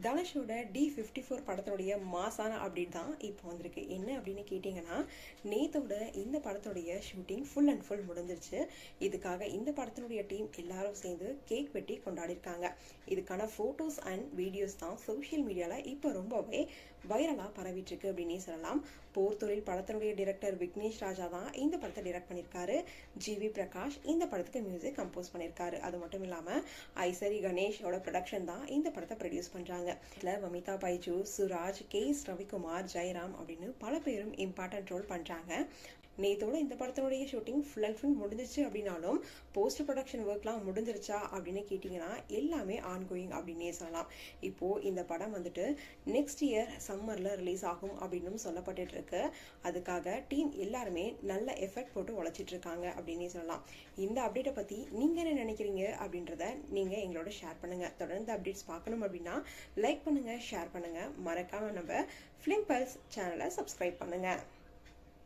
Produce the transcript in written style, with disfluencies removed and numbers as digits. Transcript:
தனுஷோட D54 படத்தோடைய மாசான அப்டேட் தான் இப்போ வந்திருக்கு. என்ன அப்படின்னு கேட்டிங்கன்னா, நேத்தோட இந்த படத்தோடைய ஷூட்டிங் ஃபுல் அண்ட் ஃபுல் முடிஞ்சிருச்சு. இதுக்காக இந்த படத்தினுடைய டீம் எல்லாரும் சேர்ந்து கேக் வெட்டி கொண்டாடிருக்காங்க. இதுக்கான ஃபோட்டோஸ் அண்ட் வீடியோஸ் தான் சோஷியல் மீடியாவில் இப்போ ரொம்பவே வைரலாக பரவிட்டு இருக்கு அப்படின்னே சொல்லலாம். போர் தொழில் படத்தினுடைய டிரெக்டர் விக்னேஷ் ராஜா தான் இந்த படத்தை டிரெக்ட் பண்ணியிருக்காரு. ஜிவி பிரகாஷ் இந்த படத்துக்கு மியூசிக் கம்போஸ் பண்ணியிருக்காரு. அது மட்டும் இல்லாமல் ஐசரி கணேஷோட ப்ரொடக்ஷன் தான் இந்த படத்தை ப்ரொடியூஸ் பண்ணுறாங்க. இதில் வமிதா பைஜு, சுராஜ், KS ரவிக்குமார், ஜெயராம் அப்படின்னு பல பேரும் இம்பார்ட்டன்ட் ரோல் பண்ணுறாங்க. நேத்தோட இந்த படத்தினுடைய ஷூட்டிங் ஃபுல் அண்ட் ஃபுல் முடிஞ்சிச்சு அப்படின்னாலும் போஸ்ட் ப்ரொடக்ஷன் ஒர்க்லாம் முடிஞ்சிருச்சா அப்படின்னு கேட்டிங்கன்னா எல்லாமே ஆன்கோயிங் அப்படின்னே சொல்லலாம். இப்போது இந்த படம் வந்துட்டு நெக்ஸ்ட் இயர் சம்மரில் ரிலீஸ் ஆகும் அப்படின்னு சொல்லப்பட்டு இருக்கு. அதுக்காக டீம் எல்லாருமே நல்ல எஃபர்ட் போட்டு உழைச்சிட்டு இருக்காங்க அப்படின்னே சொல்லலாம். இந்த அப்டேட்டை பற்றி நீங்கள் என்ன நினைக்கிறீங்க அப்படின்றத நீங்கள் எங்களோட ஷேர் பண்ணுங்கள். தொடர்ந்து அப்டேட்ஸ் பார்க்கணும் அப்படின்னா லைக் பண்ணுங்கள், ஷேர் பண்ணுங்கள். மறக்காமல் நம்ம ஃபிலிம் பல்ஸ் சேனலை சப்ஸ்கிரைப் பண்ணுங்கள்.